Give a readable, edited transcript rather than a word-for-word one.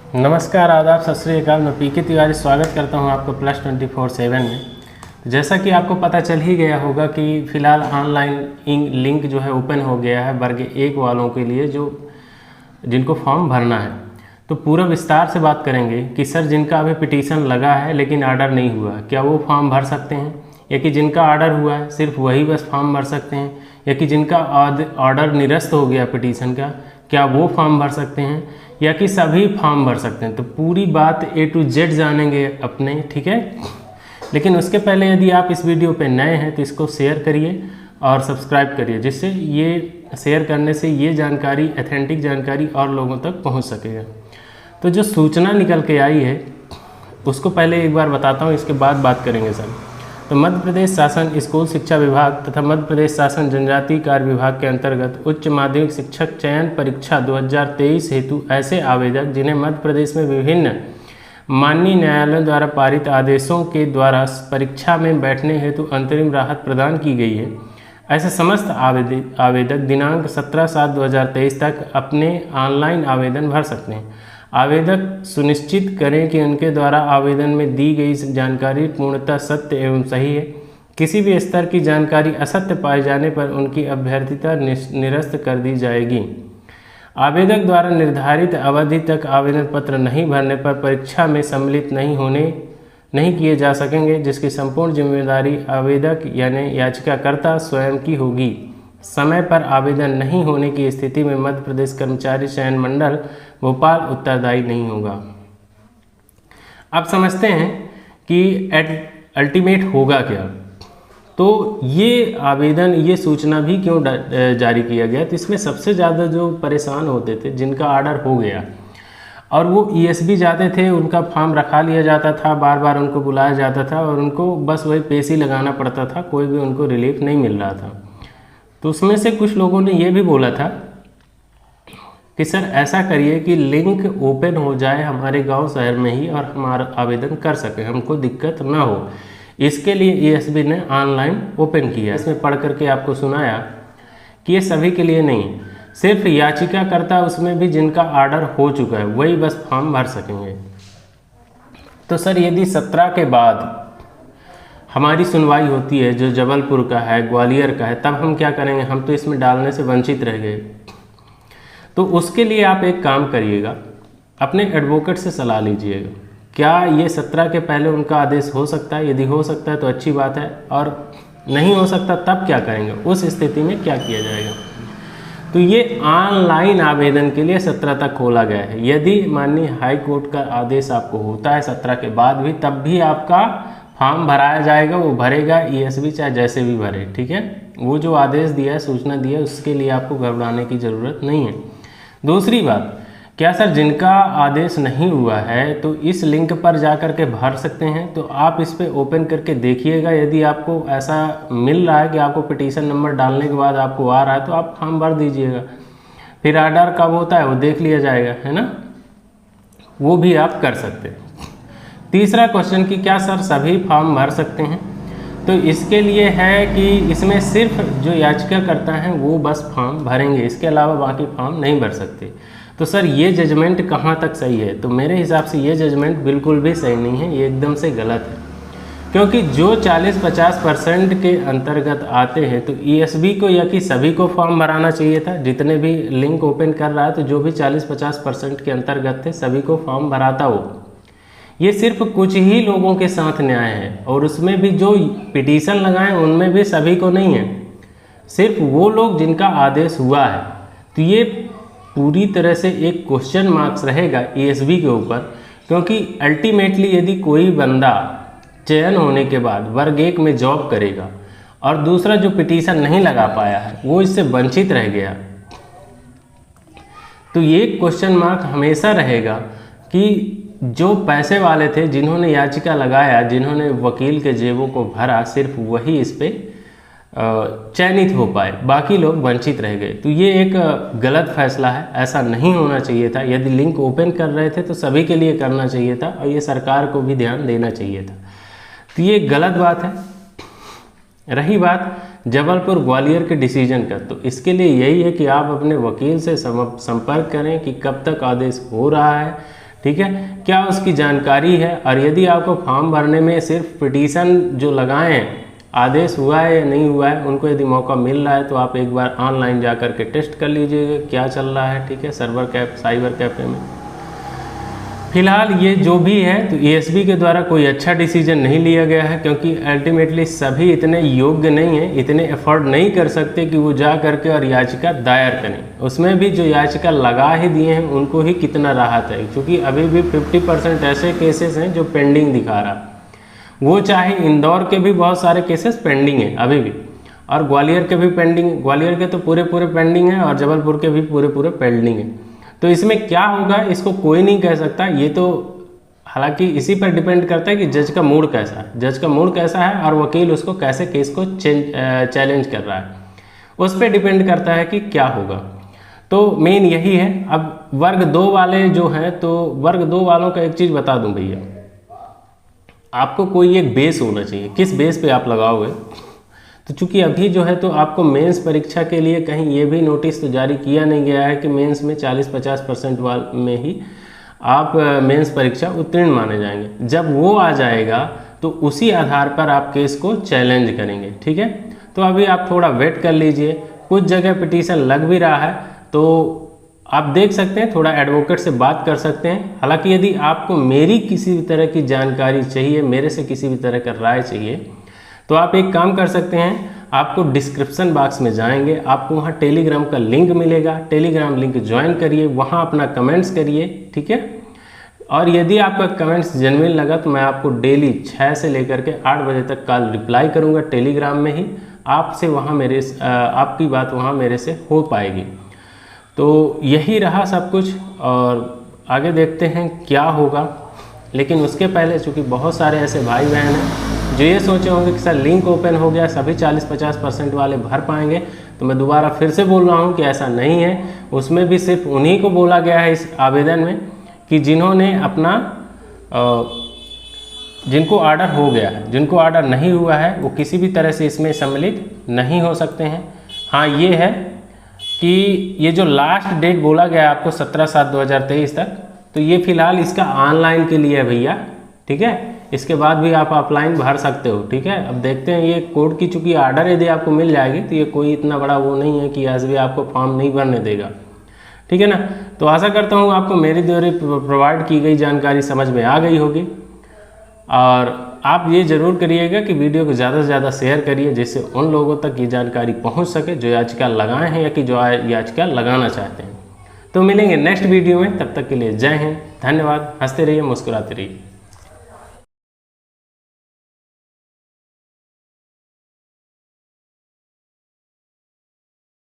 नमस्कार, आदाब, सत श्री अकाल। मैं पीके तिवारी स्वागत करता हूं आपको +24/7 में। जैसा कि आपको पता चल ही गया होगा कि फ़िलहाल ऑनलाइन लिंक जो है ओपन हो गया है वर्ग 1 वालों के लिए जिनको फॉर्म भरना है। तो पूरा विस्तार से बात करेंगे कि सर जिनका अभी पिटीशन लगा है लेकिन ऑर्डर नहीं हुआ, क्या वो फॉर्म भर सकते हैं, या कि जिनका ऑर्डर हुआ है सिर्फ वही बस फॉर्म भर सकते हैं, या कि जिनका ऑर्डर निरस्त हो गया पिटीशन का, क्या वो फॉर्म भर सकते हैं, या कि सभी फॉर्म भर सकते हैं। तो पूरी बात A to Z जानेंगे अपने, ठीक है। लेकिन उसके पहले यदि आप इस वीडियो पे नए हैं तो इसको शेयर करिए और सब्सक्राइब करिए, जिससे ये शेयर करने से ये जानकारी, ऑथेंटिक जानकारी और लोगों तक पहुंच सकेगा। तो जो सूचना निकल के आई है उसको पहले एक बार बताता हूं, इसके बाद बात करेंगे सर। तो मध्य प्रदेश शासन स्कूल शिक्षा विभाग तथा मध्य प्रदेश शासन जनजातीय कार्य विभाग के अंतर्गत उच्च माध्यमिक शिक्षक चयन परीक्षा 2023 हेतु ऐसे आवेदक जिन्हें मध्य प्रदेश में विभिन्न माननीय न्यायालयों द्वारा पारित आदेशों के द्वारा परीक्षा में बैठने हेतु अंतरिम राहत प्रदान की गई है, ऐसे समस्त आवेदक दिनांक 17/7/2023 तक अपने ऑनलाइन आवेदन भर सकते हैं। आवेदक सुनिश्चित करें कि उनके द्वारा आवेदन में दी गई जानकारी पूर्णतः सत्य एवं सही है। किसी भी स्तर की जानकारी असत्य पाए जाने पर उनकी अभ्यर्थिता निरस्त कर दी जाएगी। आवेदक द्वारा निर्धारित अवधि तक आवेदन पत्र नहीं भरने पर परीक्षा में सम्मिलित नहीं किए जा सकेंगे, जिसकी संपूर्ण जिम्मेदारी आवेदक यानी याचिकाकर्ता स्वयं की होगी। समय पर आवेदन नहीं होने की स्थिति में मध्य प्रदेश कर्मचारी चयन मंडल भोपाल उत्तरदायी नहीं होगा। अब समझते हैं कि अल्टीमेट होगा क्या। तो ये आवेदन, ये सूचना भी क्यों जारी किया गया, तो इसमें सबसे ज़्यादा जो परेशान होते थे जिनका ऑर्डर हो गया और वो ESB जाते थे, उनका फॉर्म रखा लिया जाता था, बार बार उनको बुलाया जाता था और उनको बस वही पेशी लगाना पड़ता था, कोई भी उनको रिलीफ नहीं मिल रहा था। तो उसमें से कुछ लोगों ने ये भी बोला था कि सर ऐसा करिए कि लिंक ओपन हो जाए हमारे गांव शहर में ही और हमारा आवेदन कर सकें, हमको दिक्कत ना हो। इसके लिए ESB ने ऑनलाइन ओपन किया। इसमें पढ़ करके आपको सुनाया कि ये सभी के लिए नहीं, सिर्फ याचिकाकर्ता, उसमें भी जिनका ऑर्डर हो चुका है वही बस फॉर्म भर सकेंगे। तो सर यदि 17 के बाद हमारी सुनवाई होती है, जो जबलपुर का है, ग्वालियर का है, तब हम क्या करेंगे, हम तो इसमें डालने से वंचित रह गए। तो उसके लिए आप एक काम करिएगा, अपने एडवोकेट से सलाह लीजिएगा, क्या ये 17 के पहले उनका आदेश हो सकता है। यदि हो सकता है तो अच्छी बात है, और नहीं हो सकता तब क्या करेंगे, उस स्थिति में क्या किया जाएगा। तो ये ऑनलाइन आवेदन के लिए 17 तक खोला गया है। यदि माननीय हाई कोर्ट का आदेश आपको होता है 17 के बाद भी, तब भी आपका फॉर्म भराया जाएगा, वो भरेगा ESB चाहे जैसे भी भरे, ठीक है। वो जो आदेश दिया है, सूचना दी है, उसके लिए आपको घबराने की ज़रूरत नहीं है। दूसरी बात, क्या सर जिनका आदेश नहीं हुआ है तो इस लिंक पर जा कर के भर सकते हैं। तो आप इस पर ओपन करके देखिएगा, यदि आपको ऐसा मिल रहा है कि आपको पिटीशन नंबर डालने के बाद आपको आ रहा है तो आप फॉर्म भर दीजिएगा। फिर ऑर्डर कब होता है वो देख लिया जाएगा, है ना, वो भी आप कर सकते हैं। तीसरा क्वेश्चन कि क्या सर सभी फॉर्म भर सकते हैं, तो इसके लिए है कि इसमें सिर्फ जो याचिका करता है वो बस फॉर्म भरेंगे, इसके अलावा बाकी फॉर्म नहीं भर सकते। तो सर ये जजमेंट कहाँ तक सही है, तो मेरे हिसाब से ये जजमेंट बिल्कुल भी सही नहीं है, ये एकदम से गलत है। क्योंकि जो 40-50% के अंतर्गत आते हैं तो ESB को या कि सभी को फॉर्म भराना चाहिए था। जितने भी लिंक ओपन कर रहा है तो जो भी 40-50% के अंतर्गत थे सभी को फॉर्म भराता हो। ये सिर्फ कुछ ही लोगों के साथ न्याय है, और उसमें भी जो पिटीशन लगाए उनमें भी सभी को नहीं है, सिर्फ वो लोग जिनका आदेश हुआ है। तो ये पूरी तरह से एक क्वेश्चन मार्क्स रहेगा ESB के ऊपर, क्योंकि अल्टीमेटली यदि कोई बंदा चयन होने के बाद वर्ग 1 में जॉब करेगा और दूसरा जो पिटीशन नहीं लगा पाया है वो इससे वंचित रह गया, तो ये क्वेश्चन मार्क हमेशा रहेगा कि जो पैसे वाले थे, जिन्होंने याचिका लगाया, जिन्होंने वकील के जेबों को भरा, सिर्फ वही इस पे चयनित हो पाए, बाकी लोग वंचित रह गए। तो ये एक गलत फैसला है, ऐसा नहीं होना चाहिए था। यदि लिंक ओपन कर रहे थे तो सभी के लिए करना चाहिए था और ये सरकार को भी ध्यान देना चाहिए था। तो ये गलत बात है। रही बात जबलपुर ग्वालियर के डिसीजन का, तो इसके लिए यही है कि आप अपने वकील से संपर्क करें कि कब तक आदेश हो रहा है, ठीक है, क्या उसकी जानकारी है, और यदि आपको फॉर्म भरने में सिर्फ पिटीशन जो लगाए हैं आदेश हुआ है या नहीं हुआ है, उनको यदि मौका मिल रहा है तो आप एक बार ऑनलाइन जा कर के टेस्ट कर लीजिएगा क्या चल रहा है। ठीक है, साइबर कैफ़े में। फिलहाल ये जो भी है तो ESB के द्वारा कोई अच्छा डिसीजन नहीं लिया गया है, क्योंकि अल्टीमेटली सभी इतने योग्य नहीं हैं, इतने एफर्ट नहीं कर सकते कि वो जा करके और याचिका दायर करें। उसमें भी जो याचिका लगा ही दिए हैं उनको ही कितना राहत है, क्योंकि अभी भी 50% ऐसे केसेस हैं जो पेंडिंग दिखा रहा है। वो चाहे इंदौर के भी बहुत सारे केसेस पेंडिंग हैं अभी भी, और ग्वालियर के भी पेंडिंग, ग्वालियर के तो पूरे पेंडिंग हैं, और जबलपुर के भी पूरे पेंडिंग हैं। तो इसमें क्या होगा इसको कोई नहीं कह सकता, ये तो हालांकि इसी पर डिपेंड करता है कि जज का मूड कैसा है, जज का मूड कैसा है और वकील उसको कैसे केस को चैलेंज कर रहा है, उस पर डिपेंड करता है कि क्या होगा। तो मेन यही है। अब वर्ग 2 वाले जो हैं, तो वर्ग 2 वालों का एक चीज़ बता दूं भैया, आपको कोई एक बेस होना चाहिए, किस बेस पे आप लगाओगे। तो चूंकि अभी जो है तो आपको मेंस परीक्षा के लिए कहीं ये भी नोटिस तो जारी किया नहीं गया है कि मेंस में 40-50% में ही आप मेंस परीक्षा उत्तीर्ण माने जाएंगे। जब वो आ जाएगा तो उसी आधार पर आप केस को चैलेंज करेंगे। ठीक है, तो अभी आप थोड़ा वेट कर लीजिए। कुछ जगह पिटीशन लग भी रहा है तो आप देख सकते हैं, थोड़ा एडवोकेट से बात कर सकते हैं। हालांकि यदि आपको मेरी किसी भी तरह की जानकारी चाहिए, मेरे से किसी भी तरह का राय चाहिए, तो आप एक काम कर सकते हैं, आपको डिस्क्रिप्शन बॉक्स में जाएंगे, आपको वहाँ टेलीग्राम का लिंक मिलेगा, टेलीग्राम लिंक ज्वाइन करिए, वहाँ अपना कमेंट्स करिए। ठीक है, और यदि आपका कमेंट्स जेन्युइन लगा तो मैं आपको डेली 6 से लेकर के 8 बजे तक कल रिप्लाई करूँगा टेलीग्राम में ही, आपसे वहाँ आपकी बात वहाँ मेरे से हो पाएगी। तो यही रहा सब कुछ, और आगे देखते हैं क्या होगा। लेकिन उसके पहले चूँकि बहुत सारे ऐसे भाई बहन हैं जो ये सोचे होंगे कि सर लिंक ओपन हो गया, सभी 40-50% वाले भर पाएंगे, तो मैं दोबारा फिर से बोल रहा हूँ कि ऐसा नहीं है। उसमें भी सिर्फ उन्हीं को बोला गया है इस आवेदन में कि जिन्होंने अपना जिनको ऑर्डर हो गया है, जिनको ऑर्डर नहीं हुआ है वो किसी भी तरह से इसमें सम्मिलित नहीं हो सकते हैं। हाँ, ये है कि ये जो लास्ट डेट बोला गया है आपको 17/7/2023 तक, तो ये फिलहाल इसका ऑनलाइन के लिए है भैया। ठीक है, इसके बाद भी आप ऑफलाइन भर सकते हो। ठीक है, अब देखते हैं ये कोर्ट की चूंकि ऑर्डर यदि आपको मिल जाएगी तो ये कोई इतना बड़ा वो नहीं है कि एसबी आपको फॉर्म नहीं भरने देगा। ठीक है ना, तो आशा करता हूँ आपको मेरी द्वारा प्रोवाइड की गई जानकारी समझ में आ गई होगी, और आप ये ज़रूर करिएगा कि वीडियो को ज़्यादा से ज़्यादा शेयर करिए, जिससे उन लोगों तक ये जानकारी पहुँच सके जो याचिका लगाए हैं या कि जो याचिका लगाना चाहते हैं। तो मिलेंगे नेक्स्ट वीडियो में, तब तक के लिए जय हिंद, धन्यवाद। हंसते रहिए, मुस्कुराते रहिए।